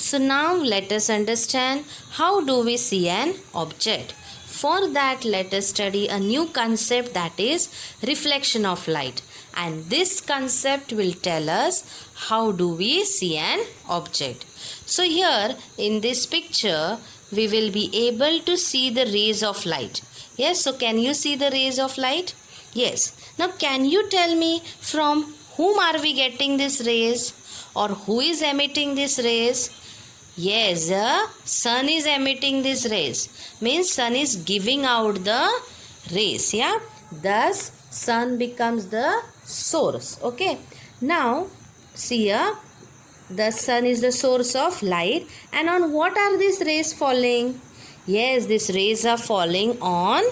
So now let us understand how do we see an object. For that, let us study a new concept, that is reflection of light. And this concept will tell us how do we see an object. So here in this picture, we will be able to see the rays of light. Yes, so can you see the rays of light? Yes. Now can you tell me from whom are we getting these rays, or who is emitting these rays? Yes, the sun is emitting these rays. Means sun is giving out the rays. Yeah. Thus sun becomes the source. Okay. Now see here, the sun is the source of light, and on what are these rays falling? Yes, these rays are falling on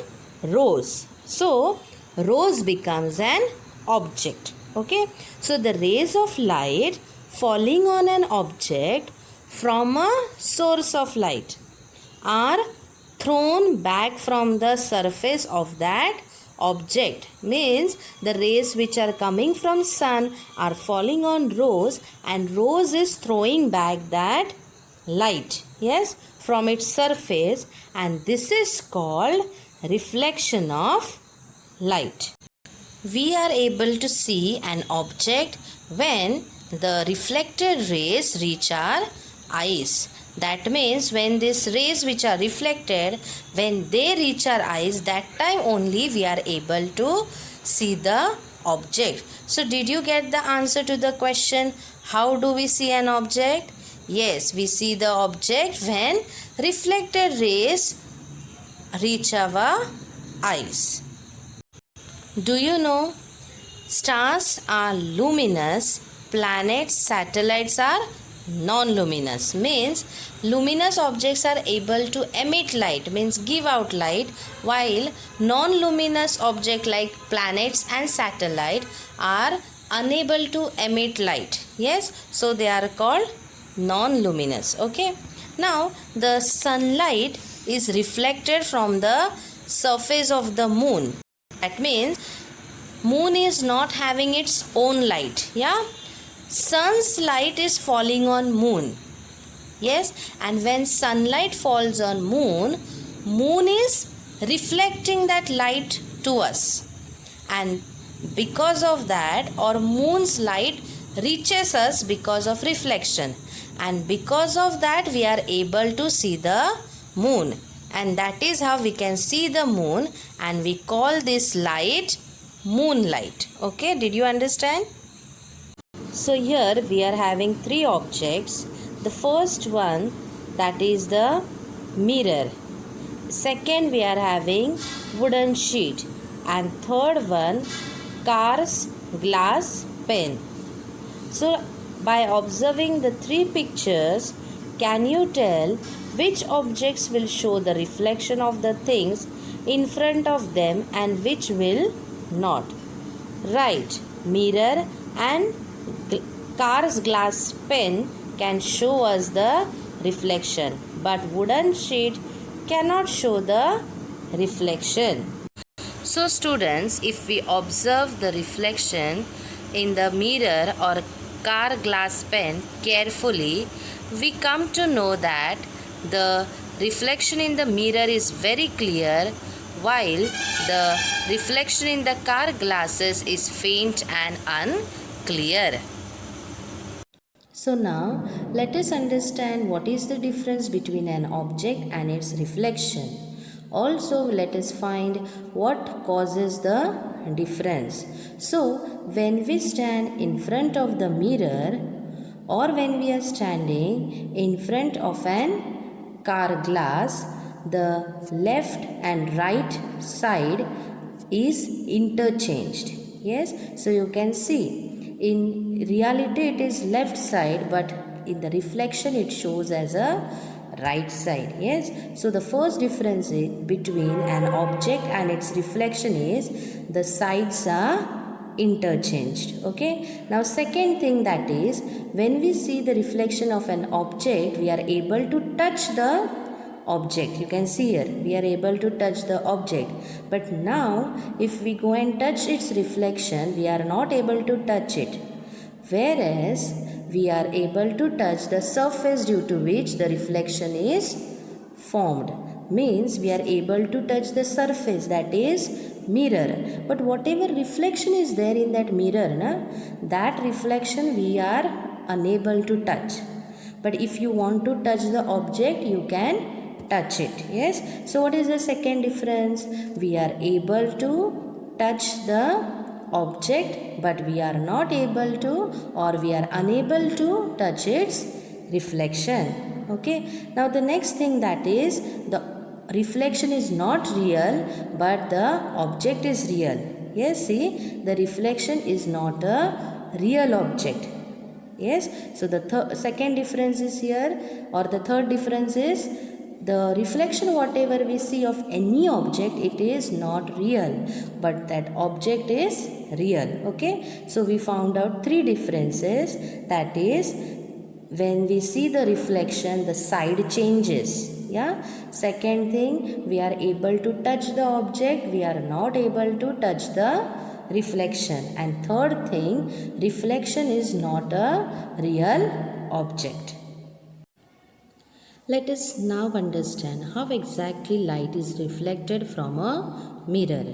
rose. So rose becomes an object. Okay. So the rays of light falling on an object from a source of light are thrown back from the surface of that object. Means the rays which are coming from sun are falling on rose, and rose is throwing back that light, yes, from its surface, and this is called reflection of light. We are able to see an object when the reflected rays reach our eyes. That means when these rays which are reflected, when they reach our eyes, that time only we are able to see the object. So did you get the answer to the question, how do we see an object? Yes, we see the object when reflected rays reach our eyes. Do you know stars are luminous, planets, satellites are non-luminous? Means luminous objects are able to emit light, means give out light, while non-luminous objects like planets and satellite are unable to emit light. Yes, so they are called non-luminous. Okay. Now the sunlight is reflected from the surface of the moon. That means moon is not having its own light. Yeah. Sun's light is falling on moon. Yes, and when sunlight falls on moon, moon is reflecting that light to us, and because of that, or moon's light reaches us because of reflection, and because of that we are able to see the moon, and that is how we can see the moon, and we call this light moonlight. Okay, did you understand? So here we are having three objects. The first one, that is the mirror. Second, we are having wooden sheet, and third one, car's glass pen. So by observing the three pictures, can you tell which objects will show the reflection of the things in front of them and which will not? Right, mirror and car's glass pen can show us the reflection, but wooden sheet cannot show the reflection. So students, if we observe the reflection in the mirror or car glass pen carefully, we come to know that the reflection in the mirror is very clear, while the reflection in the car glasses is faint and unclear. So now let us understand what is the difference between an object and its reflection. Also let us find what causes the difference. So when we stand in front of the mirror, or when we are standing in front of an car glass, the left and right side is interchanged. Yes, so you can see in reality it is left side, but in the reflection it shows as a right side. Yes, so the first difference between an object and its reflection is the sides are interchanged. Okay, now second thing, that is when we see the reflection of an object, we are able to touch the object. You can see here we are able to touch the object, but now if we go and touch its reflection, we are not able to touch it. Whereas we are able to touch the surface due to which the reflection is formed. Means we are able to touch the surface, that is mirror. But whatever reflection is there in that mirror, that reflection we are unable to touch. But if you want to touch the object, you can touch it. Yes. So what is the second difference? We are able to touch the object, but we are not able to, or we are unable to touch its reflection. Okay. Now the next thing, that is the reflection is not real, but the object is real. Yes, see, the reflection is not a real object. Yes, so the second difference is here, or the third difference is the reflection whatever we see of any object, it is not real, but that object is real. Okay, so we found out three differences, that is when we see the reflection, the side changes. Yeah. Second thing, we are able to touch the object, we are not able to touch the reflection. And third thing, reflection is not a real object. Let us now understand how exactly light is reflected from a mirror.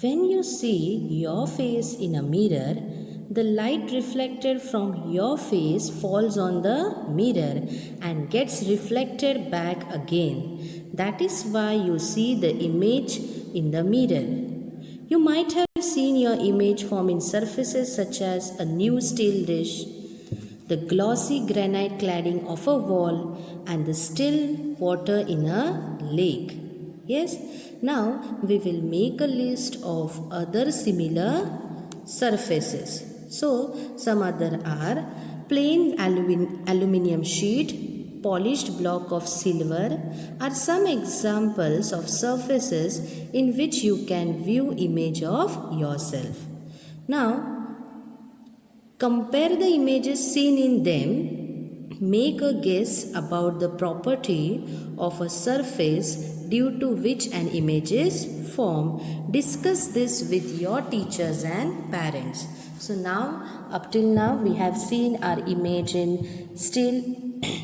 When you see your face in a mirror, the light reflected from your face falls on the mirror and gets reflected back again. That is why you see the image in the mirror. You might have seen your image form in surfaces such as a new steel dish, the glossy granite cladding of a wall, and the still water in a lake. Yes, now we will make a list of other similar surfaces. So, some other are plain aluminium sheet, polished block of silver are some examples of surfaces in which you can view image of yourself. Now, compare the images seen in them. Make a guess about the property of a surface due to which an image is formed. Discuss this with your teachers and parents. So now, up till now, we have seen our image in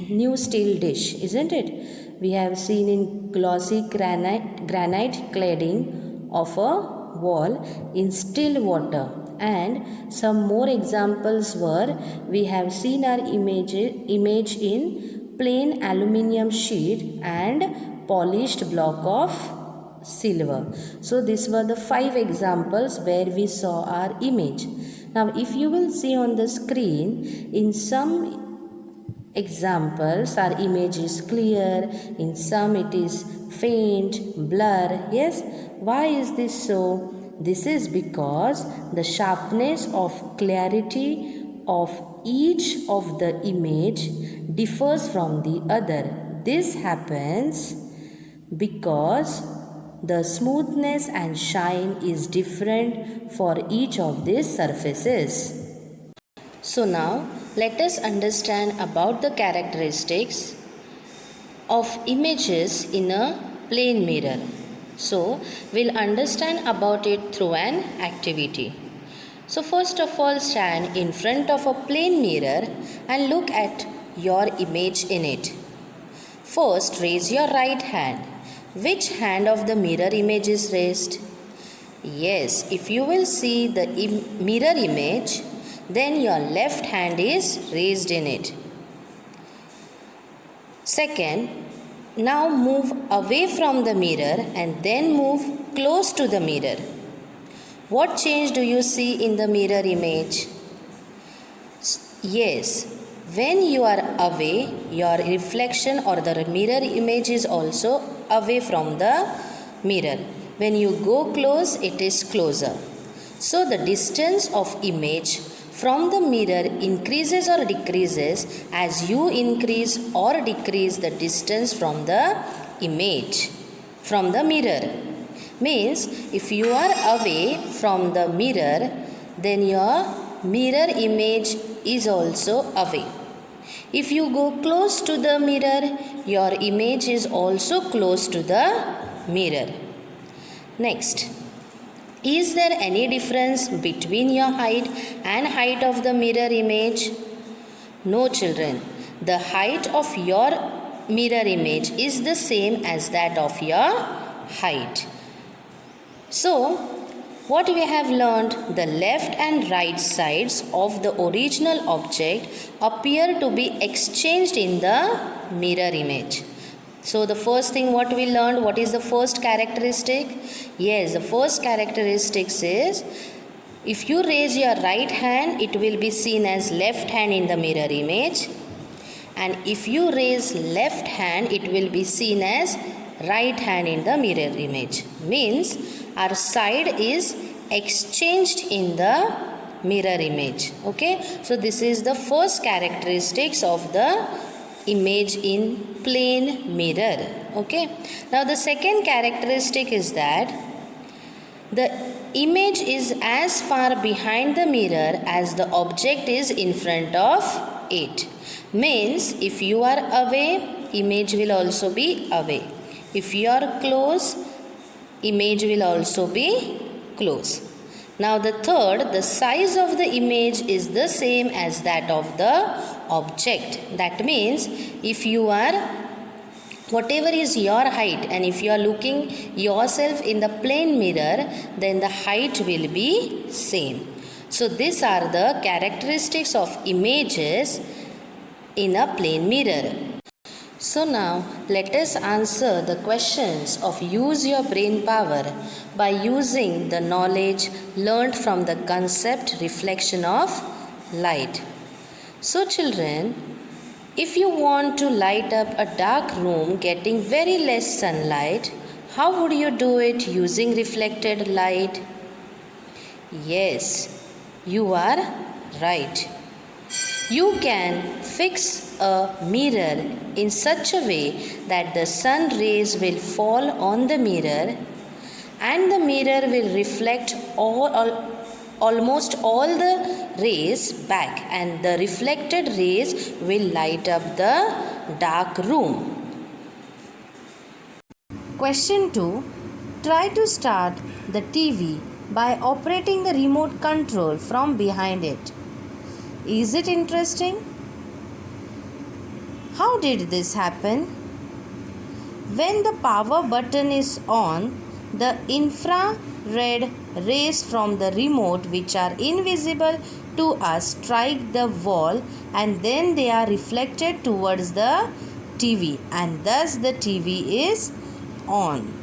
new steel dish, isn't it? We have seen in glossy granite cladding of a wall in still water. And some more examples were, we have seen our image in plain aluminium sheet and polished block of silver. So these were the 5 examples where we saw our image. Now if you will see on the screen, in some examples our image is clear, in some it is faint, blur. Yes, why is this so? This is because the sharpness of clarity of each of the image differs from the other. This happens because the smoothness and shine is different for each of these surfaces. So now let us understand about the characteristics of images in a plane mirror. So we'll understand about it through an activity. So first of all, stand in front of a plane mirror and look at your image in it. First, raise your right hand. Which hand of the mirror image is raised? Yes, if you will see the mirror image, then your left hand is raised in it. Second, now move away from the mirror and then move close to the mirror. What change do you see in the mirror image? Yes, when you are away, your reflection or the mirror image is also away from the mirror. When you go close, it is closer. So the distance of image from the mirror increases or decreases as you increase or decrease the distance from the image, from the mirror. Means if you are away from the mirror, then your mirror image is also away. If you go close to the mirror, your image is also close to the mirror. Next, is there any difference between your height and height of the mirror image? No, children. The height of your mirror image is the same as that of your height. So, what we have learned, the left and right sides of the original object appear to be exchanged in the mirror image. So the first thing what we learned, what is the first characteristic? Yes, the first characteristic is, if you raise your right hand, it will be seen as left hand in the mirror image. And if you raise left hand, it will be seen as right hand in the mirror image. Means our side is exchanged in the mirror image. Okay, so this is the first characteristics of the image in plane mirror. Okay, now the second characteristic is that the image is as far behind the mirror as the object is in front of it. Means if you are away, image will also be away. If you are close, image will also be close. Now the third, the size of the image is the same as that of the object. That means if you are, whatever is your height, and if you are looking yourself in the plane mirror, then the height will be same. So these are the characteristics of images in a plane mirror. So now let us answer the questions of use your brain power by using the knowledge learned from the concept reflection of light. So children, if you want to light up a dark room getting very less sunlight, how would you do it using reflected light? Yes, you are right. You can fix a mirror in such a way that the sun rays will fall on the mirror and the mirror will reflect almost all the rays back, and the reflected rays will light up the dark room. Question 2. Try to start the TV by operating the remote control from behind it. Is it interesting? How did this happen? When the power button is on, the infrared rays from the remote, which are invisible to us, strike the wall and then they are reflected towards the TV, and thus the TV is on.